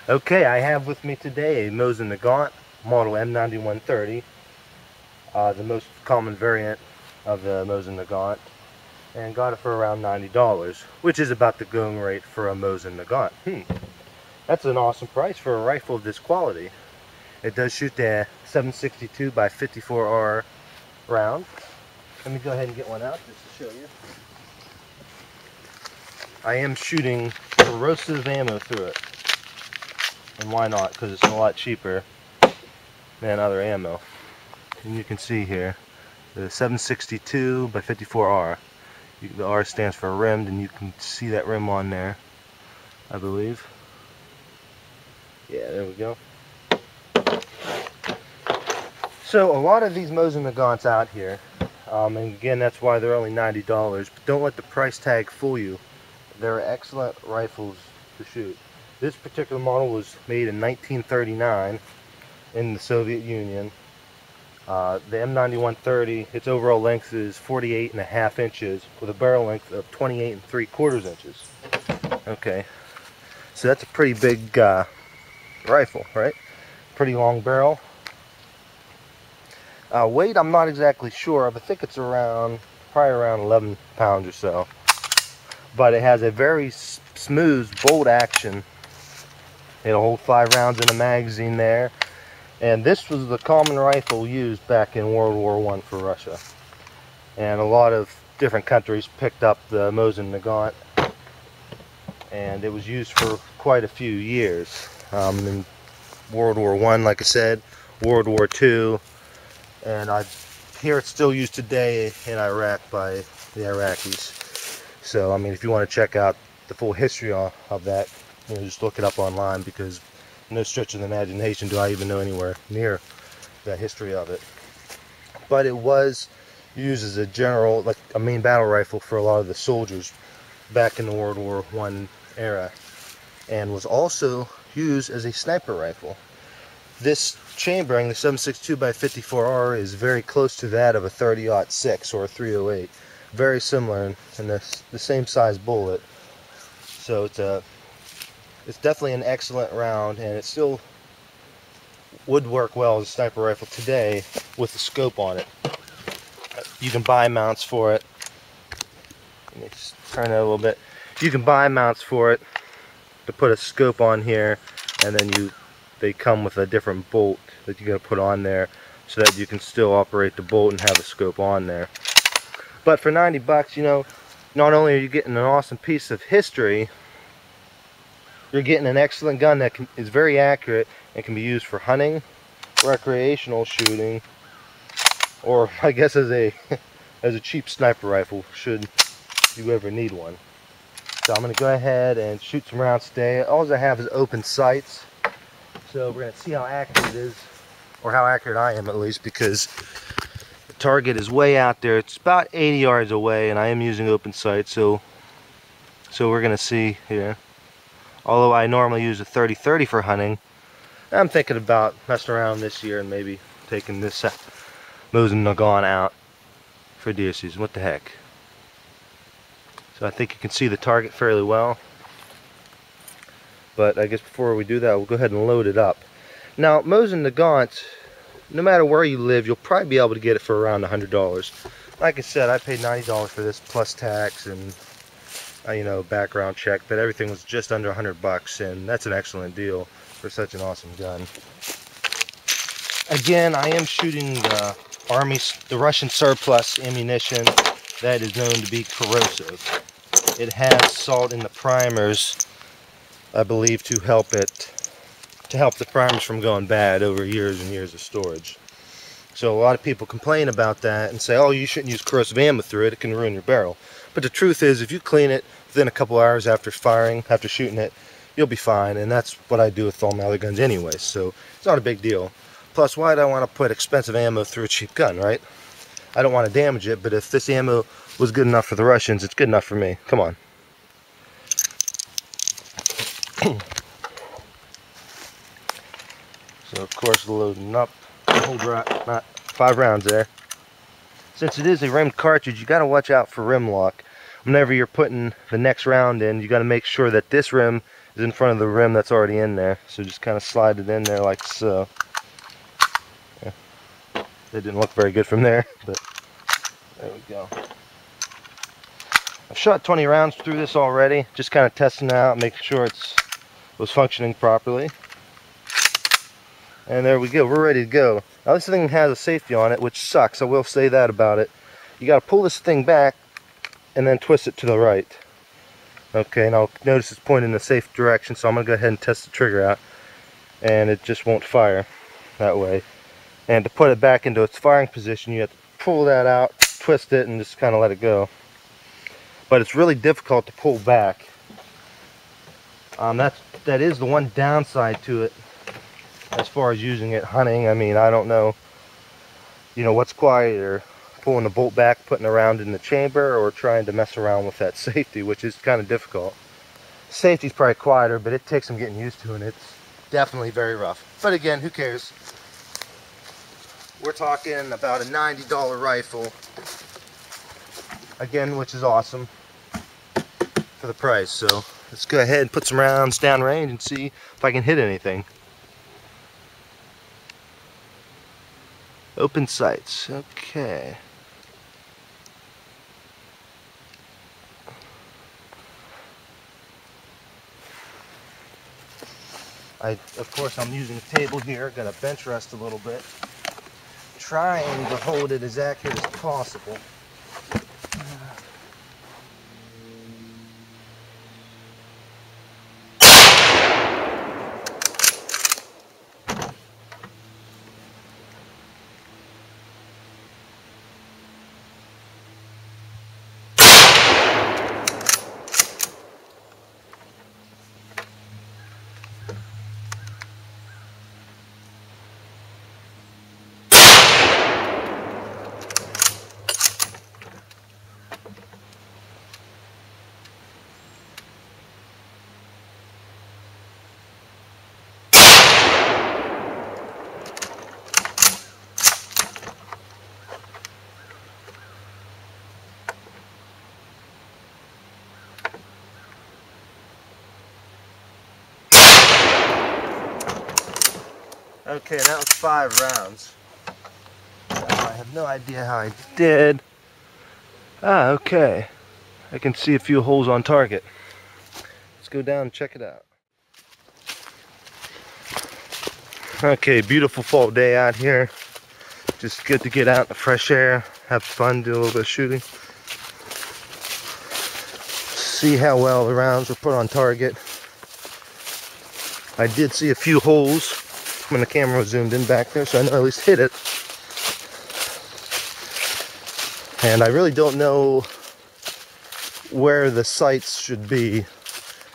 Okay, I have with me today a Mosin Nagant, model M91-30, the most common variant of the Mosin Nagant, and got it for around $90, which is about the going rate for a Mosin Nagant. That's an awesome price for a rifle of this quality. It does shoot the 762 by 54R round. Let me go ahead and get one out just to show you. I am shooting corrosive ammo through it. And why not? Because it's a lot cheaper than other ammo. And you can see here the 762 by 54R. The R stands for rimmed, and you can see that rim on there, I believe. Yeah, there we go. So a lot of these Mosin Nagants out here, and again that's why they're only $90, but don't let the price tag fool you. They're excellent rifles to shoot. This particular model was made in 1939 in the Soviet Union. The M91-30, its overall length is 48.5 inches with a barrel length of 28.75 inches. Okay, so that's a pretty big rifle, right? Pretty long barrel. Weight I'm not exactly sure of. I think it's probably around 11 pounds or so. But it has a very smooth bolt action. It'll hold 5 rounds in a magazine there. And this was the common rifle used back in World War I for Russia. And a lot of different countries picked up the Mosin Nagant. And it was used for quite a few years. In World War I, like I said, World War II. And I hear it's still used today in Iraq by the Iraqis. So, I mean, if you want to check out the full history of that, you know, just look it up online, because no stretch of the imagination do I even know anywhere near the history of it. But it was used as a general, like a main battle rifle for a lot of the soldiers back in the World War I era, and was also used as a sniper rifle. This chambering, the 762 by 54R, is very close to that of a 30-06 or a 308. Very similar, and the same size bullet. So it's definitely an excellent round, and it still would work well as a sniper rifle today with the scope on it. You can buy mounts for it. Let me just turn that a little bit. You can buy mounts for it to put a scope on here, and then they come with a different bolt that you're going to put on there so that you can still operate the bolt and have the scope on there. But for 90 bucks, you know, not only are you getting an awesome piece of history, you're getting an excellent gun that is very accurate and can be used for hunting, recreational shooting, or I guess as a cheap sniper rifle should you ever need one. So I'm going to go ahead and shoot some rounds today. All I have is open sights, so we're going to see how accurate it is, or how accurate I am at least, because the target is way out there. It's about 80 yards away, and I am using open sight, so we're going to see here. Although I normally use a 30-30 for hunting, I'm thinking about messing around this year and maybe taking this Mosin Nagant out for deer season. What the heck? So I think you can see the target fairly well. But I guess before we do that, we'll go ahead and load it up. Now, Mosin Nagant, no matter where you live, you'll probably be able to get it for around $100. Like I said, I paid $90 for this plus tax and you know, background check, but everything was just under 100 bucks, and that's an excellent deal for such an awesome gun. Again, I am shooting the Russian surplus ammunition that is known to be corrosive. It has salt in the primers, I believe, to help the primers from going bad over years and years of storage. So a lot of people complain about that and say, oh, you shouldn't use corrosive ammo through it, it can ruin your barrel. But the truth is, if you clean it within a couple hours after shooting it, you'll be fine, and that's what I do with all my other guns anyway, so it's not a big deal. Plus, why do I want to put expensive ammo through a cheap gun, right? I don't want to damage it, but if this ammo was good enough for the Russians, it's good enough for me. Come on. So, of course, loading up. Hold right, not 5 rounds there. Since it is a rimmed cartridge, you got to watch out for rim lock. Whenever you're putting the next round in, you got to make sure that this rim is in front of the rim that's already in there. So just kind of slide it in there like so. Yeah. It didn't look very good from there, but there we go. I've shot 20 rounds through this already, just kind of testing it out, making sure it was functioning properly. And there we go, we're ready to go. Now this thing has a safety on it, which sucks, I will say that about it. You got to pull this thing back and then twist it to the right. Okay, now notice it's pointing in the safe direction, so I'm going to go ahead and test the trigger out. And it just won't fire that way. And to put it back into its firing position, you have to pull that out, twist it, and just kind of let it go. But it's really difficult to pull back. That is the one downside to it as far as using it hunting. I mean, I don't know, what's quieter, pulling the bolt back, putting it around in the chamber, or trying to mess around with that safety, which is kind of difficult. Safety's probably quieter, but it takes some getting used to, and it's definitely very rough. But again, who cares? We're talking about a $90 rifle, again, which is awesome for the price. So let's go ahead and put some rounds downrange and see if I can hit anything. Open sights, okay. Of course, I'm using a table here, gonna bench rest a little bit, trying to hold it as accurate as possible. Okay, that was 5 rounds. I have no idea how I did. Okay. I can see a few holes on target. Let's go down and check it out. Okay, beautiful fall day out here. Just good to get out in the fresh air, have fun, do a little bit of shooting. See how well the rounds were put on target. I did see a few holes when the camera was zoomed in back there, so I know I at least hit it. And I really don't know where the sights should be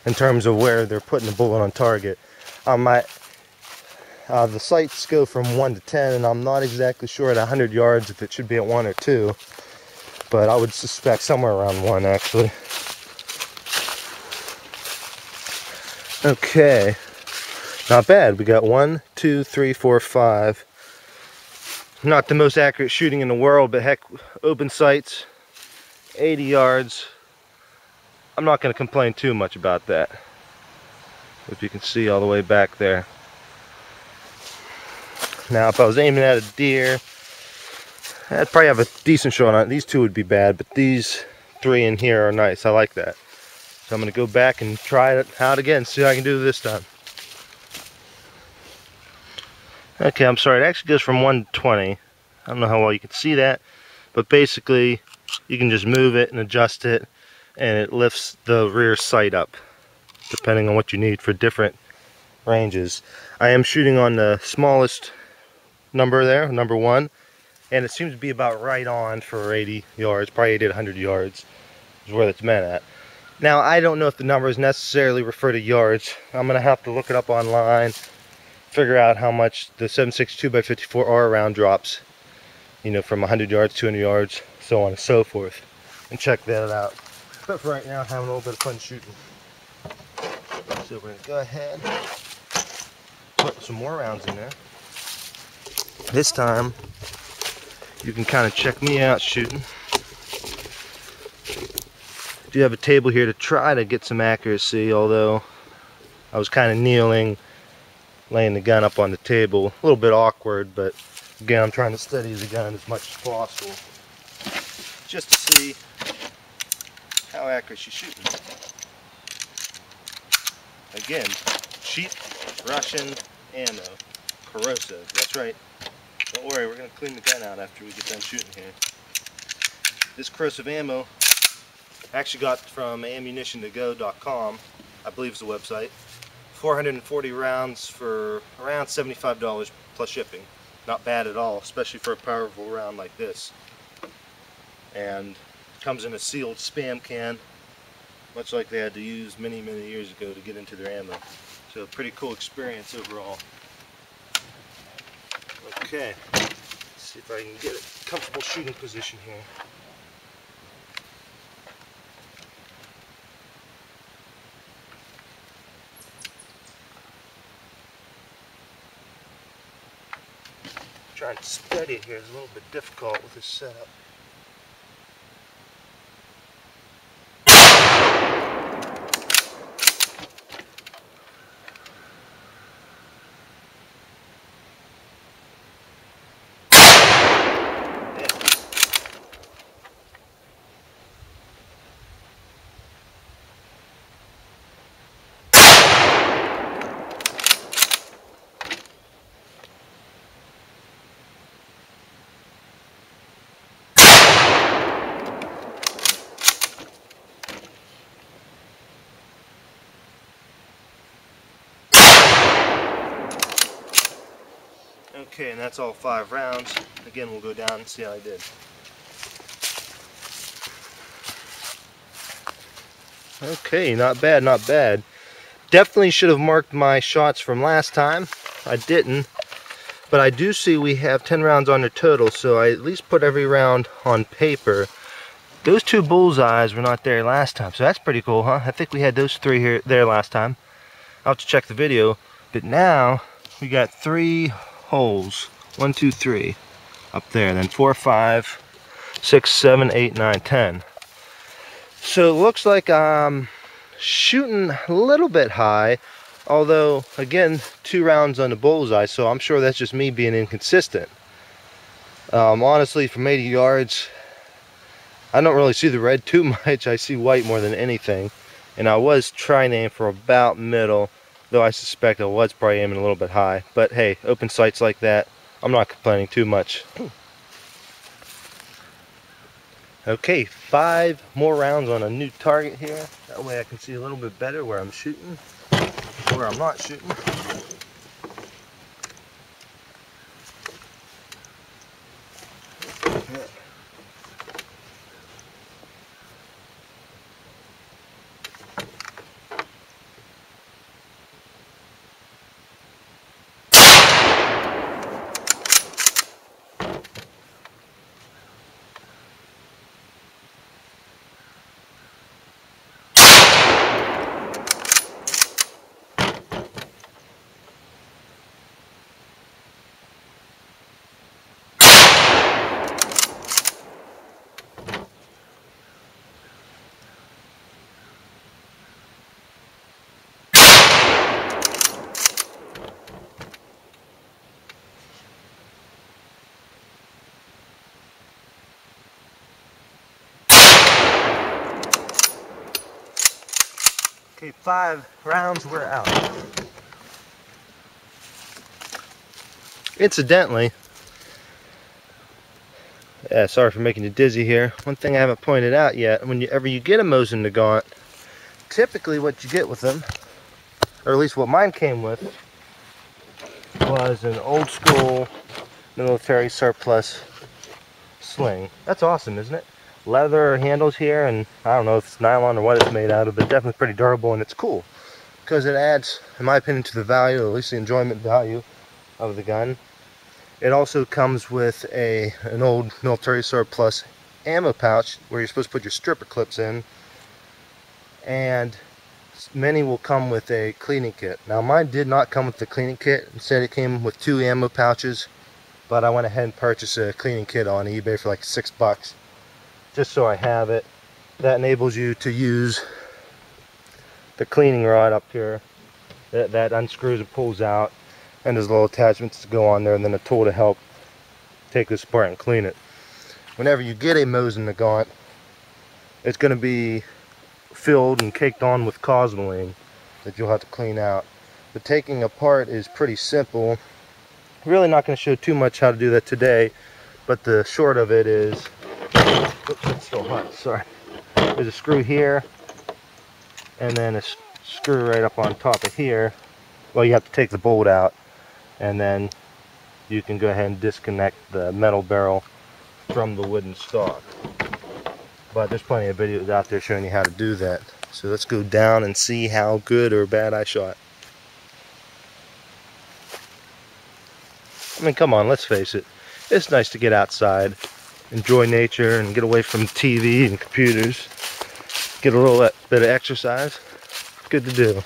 in terms of where they're putting the bullet on target. The sights go from 1 to 10, and I'm not exactly sure at 100 yards if it should be at 1 or 2, but I would suspect somewhere around 1 actually. Okay. Not bad. We got 1, 2, 3, 4, 5. Not the most accurate shooting in the world, but heck, open sights, 80 yards. I'm not going to complain too much about that. If you can see all the way back there. Now, if I was aiming at a deer, I'd probably have a decent shot on it. These 2 would be bad, but these 3 in here are nice. I like that. So I'm going to go back and try it out again, see how I can do this time. Okay, I'm sorry, it actually goes from 1 to 20. I don't know how well you can see that, but basically you can just move it and adjust it, and it lifts the rear sight up depending on what you need for different ranges. I am shooting on the smallest number there, number 1, and it seems to be about right on for 80 yards, probably 80 to 100 yards is where it's meant at. Now, I don't know if the numbers necessarily refer to yards. I'm going to have to look it up online, figure out how much the 7.62 by 54R round drops, from 100 yards, 200 yards, so on and so forth, and check that out. But for right now, I'm having a little bit of fun shooting. So we're going to go ahead, put some more rounds in there. This time, you can kind of check me out shooting. I do have a table here to try to get some accuracy, although I was kind of kneeling, laying the gun up on the table. A little bit awkward, but again, I'm trying to study the gun as much as possible, just to see how accurate she's shooting. Again, cheap Russian ammo, corrosive. That's right. Don't worry, we're going to clean the gun out after we get done shooting here. This corrosive ammo I actually got from M91-30 I believe is the website. 440 rounds for around $75 plus shipping. Not bad at all, especially for a powerful round like this. And comes in a sealed spam can, much like they had to use many years ago to get into their ammo. So a pretty cool experience overall. Okay, let's see if I can get a comfortable shooting position here. Trying to steady it here is a little bit difficult with this setup. Okay, and that's all 5 rounds. Again, we'll go down and see how I did. Okay, not bad, not bad. Definitely should have marked my shots from last time. I didn't. But I do see we have 10 rounds on the total, so I at least put every round on paper. Those 2 bullseyes were not there last time, so that's pretty cool, huh? I think we had those 3 there last time. I'll have to check the video. But now, we got 3 holes. 1, 2, 3 up there, then 4, 5, 6, 7, 8, 9, 10. So it looks like I'm shooting a little bit high, although again 2 rounds on the bullseye, so I'm sure that's just me being inconsistent. Honestly, from 80 yards I don't really see the red too much. I see white more than anything, and I was trying to aim for about middle, though I suspect I was probably aiming a little bit high. But hey, open sights like that, I'm not complaining too much. Okay, 5 more rounds on a new target here. That way I can see a little bit better where I'm shooting, where I'm not shooting. Okay, 5 rounds, we're out. Incidentally, yeah, sorry for making you dizzy here. One thing I haven't pointed out yet, whenever you get a Mosin Nagant, typically what you get with them, or at least what mine came with, was an old school military surplus sling. That's awesome, isn't it? Leather handles here, and I don't know if it's nylon or what it's made out of, but definitely pretty durable, and it's cool because it adds, in my opinion, to the value, or at least the enjoyment value of the gun. It also comes with an old military surplus ammo pouch where you're supposed to put your stripper clips in, and many will come with a cleaning kit. Now mine did not come with the cleaning kit. Instead it came with 2 ammo pouches, but I went ahead and purchased a cleaning kit on eBay for like $6, just so I have it. That enables you to use the cleaning rod up here that unscrews and pulls out, and there's little attachments to go on there, and then a tool to help take this apart and clean it. Whenever you get a Mosin Nagant, it's going to be filled and caked on with cosmoline that you'll have to clean out. The taking apart is pretty simple. Really not going to show too much how to do that today, but the short of it is, oops, it's still hot, sorry. There's a screw here, and then a screw right up on top of here. Well, you have to take the bolt out, and then you can go ahead and disconnect the metal barrel from the wooden stock. But there's plenty of videos out there showing you how to do that. So let's go down and see how good or bad I shot. I mean, come on, let's face it. It's nice to get outside, enjoy nature, and get away from TV and computers. Get a little bit of exercise. Good to do.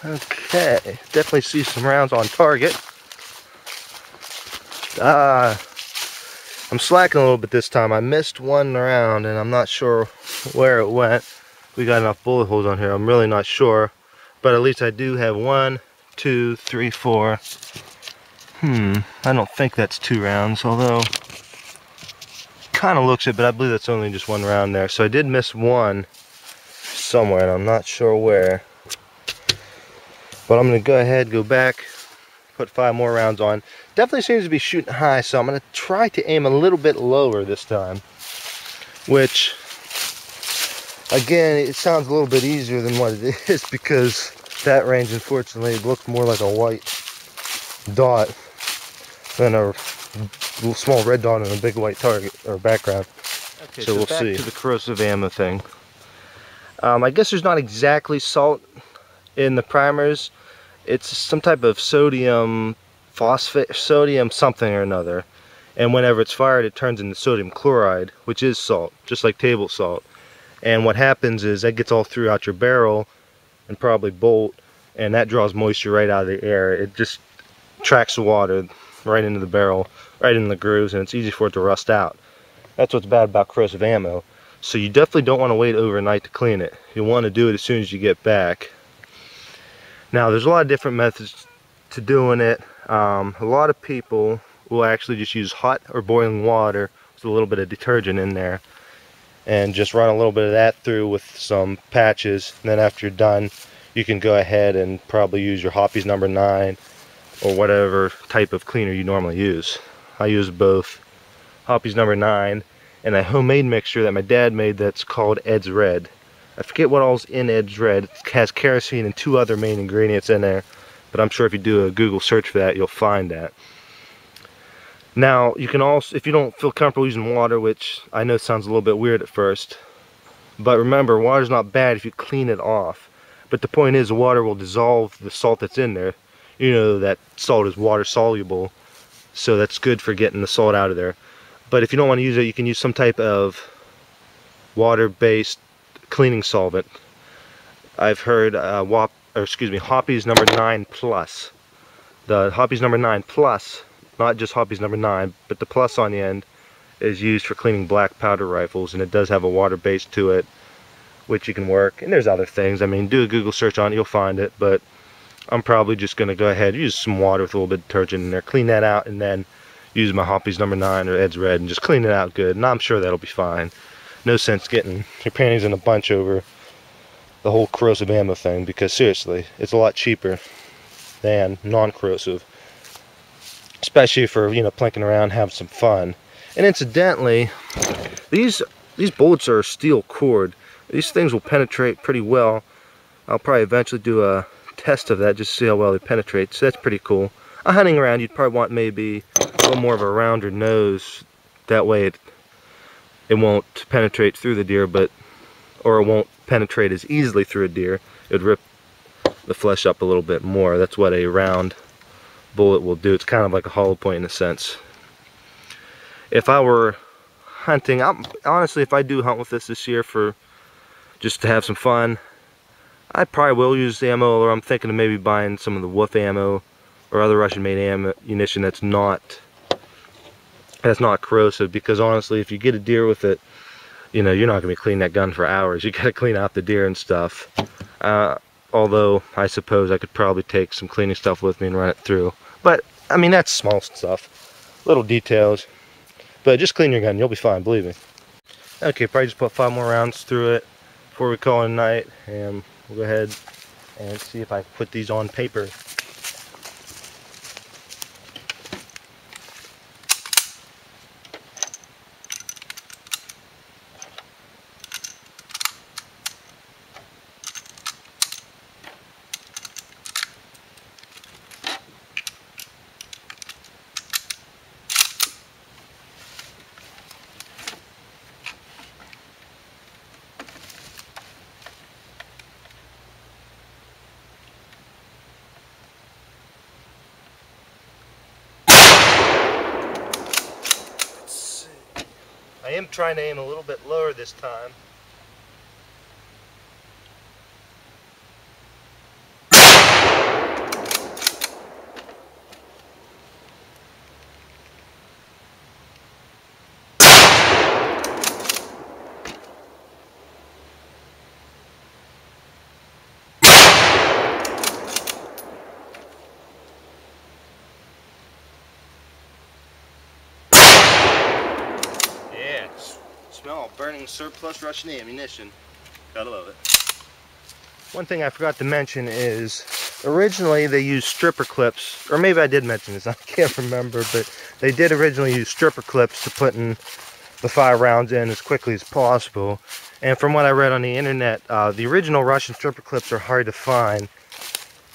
Okay, definitely see some rounds on target. I'm slacking a little bit this time. I missed one round and I'm not sure where it went. We got enough bullet holes on here. I'm really not sure, but at least I do have 1, 2, 3, 4. I don't think that's 2 rounds, although kind of looks it, but I believe that's only just 1 round there. So I did miss one somewhere and I'm not sure where. But I'm going to go ahead, go back, put 5 more rounds on. Definitely seems to be shooting high, so I'm going to try to aim a little bit lower this time. Which, again, it sounds a little bit easier than what it is, because that range, unfortunately, looked more like a white dot than a small red dot on a big white target or background. Okay, so we'll see. To the corrosive ammo thing. I guess there's not exactly salt in the primers. It's some type of sodium phosphate, sodium something or another, and whenever it's fired it turns into sodium chloride, which is salt, just like table salt. And what happens is that gets all throughout your barrel and probably bolt, and that draws moisture right out of the air. It just tracks the water right into the barrel, right in the grooves, and it's easy for it to rust out. That's what's bad about corrosive ammo. So you definitely don't want to wait overnight to clean it. You want to do it as soon as you get back. Now there's a lot of different methods to doing it. A lot of people will actually just use hot or boiling water with a little bit of detergent in there and just run a little bit of that through with some patches, and then after you're done you can go ahead and probably use your Hoppy's No. 9 or whatever type of cleaner you normally use. I use both Hoppy's No. 9 and a homemade mixture that my dad made that's called Ed's Red. I forget what all's in Ed's Red. It has kerosene and 2 other main ingredients in there, but I'm sure if you do a Google search for that, you'll find that. Now, you can also, if you don't feel comfortable using water, which I know sounds a little bit weird at first, but remember, water's not bad if you clean it off. But the point is, water will dissolve the salt that's in there. You know that salt is water soluble, so that's good for getting the salt out of there. But if you don't want to use it, you can use some type of water-based cleaning solvent. I've heard Hoppy's No. 9 Plus. The Hoppy's No. 9 Plus, not just Hoppy's No. 9, but the plus on the end, is used for cleaning black powder rifles, and it does have a water base to it, which you can work. And there's other things. I mean, do a Google search on it, you'll find it, but I'm probably just going to go ahead and use some water with a little bit of detergent in there, clean that out, and then use my Hoppy's No. 9 or Ed's Red and just clean it out good, and I'm sure that'll be fine. No sense getting your panties in a bunch over the whole corrosive ammo thing, because seriously, it's a lot cheaper than non-corrosive, especially for, you know, plinking around, having some fun. And incidentally, these bullets are steel cord. These things will penetrate pretty well. I'll probably eventually do a test of that just to see how well they penetrate, so that's pretty cool. Hunting around, you'd probably want maybe a little more of a rounder nose, that way it won't penetrate through the deer, or it won't penetrate as easily through a deer. It would rip the flesh up a little bit more. That's what a round bullet will do. It's kind of like a hollow point in a sense. If I were hunting, honestly, if I do hunt with this year for just to have some fun, I probably will use ammo, or I'm thinking of maybe buying some of the Wolf ammo or other Russian-made ammunition that's not corrosive, because honestly, if you get a deer with it, you know, you're not going to be cleaning that gun for hours. You got to clean out the deer and stuff. although I suppose I could probably take some cleaning stuff with me and run it through. But I mean, that's small stuff, little details. But just clean your gun, you'll be fine, believe me. Okay, probably just put 5 more rounds through it before we call it a night, and we'll go ahead and see if I put these on paper. I am trying to aim a little bit lower this time. Smell burning surplus Russian ammunition. Gotta love it. One thing I forgot to mention is originally they used stripper clips, or maybe I did mention this, I can't remember, but they did originally use stripper clips to put in the 5 rounds in as quickly as possible. And from what I read on the internet, the original Russian stripper clips are hard to find.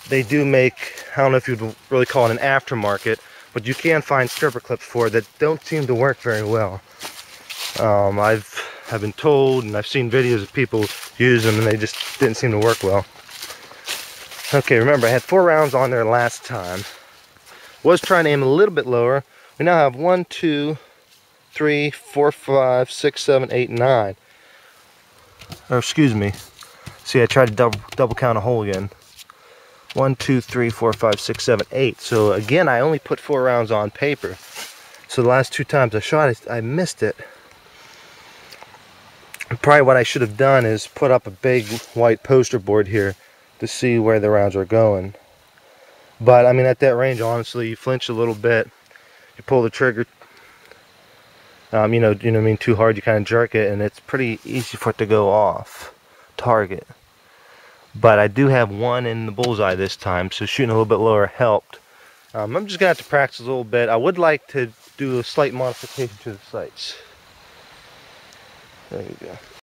They do make, I don't know if you'd really call it an aftermarket, but you can find stripper clips for it that don't seem to work very well. I've been told, and I've seen videos of people use them, and they just didn't seem to work well. Okay, remember I had 4 rounds on there last time. Was trying to aim a little bit lower. We now have 1, 2, 3, 4, 5, 6, 7, 8, 9. Or excuse me. See, I tried to double count a hole again. 1, 2, 3, 4, 5, 6, 7, 8. So again, I only put 4 rounds on paper. So the last 2 times I shot it, I missed it. Probably what I should have done is put up a big white poster board here to see where the rounds are going. But I mean, at that range, honestly, you flinch a little bit, you pull the trigger, you know what I mean, too hard, you kind of jerk it, and it's pretty easy for it to go off target. But I do have 1 in the bullseye this time, so shooting a little bit lower helped. I'm just gonna have to practice a little bit. I would like to do a slight modification to the sights. There you go.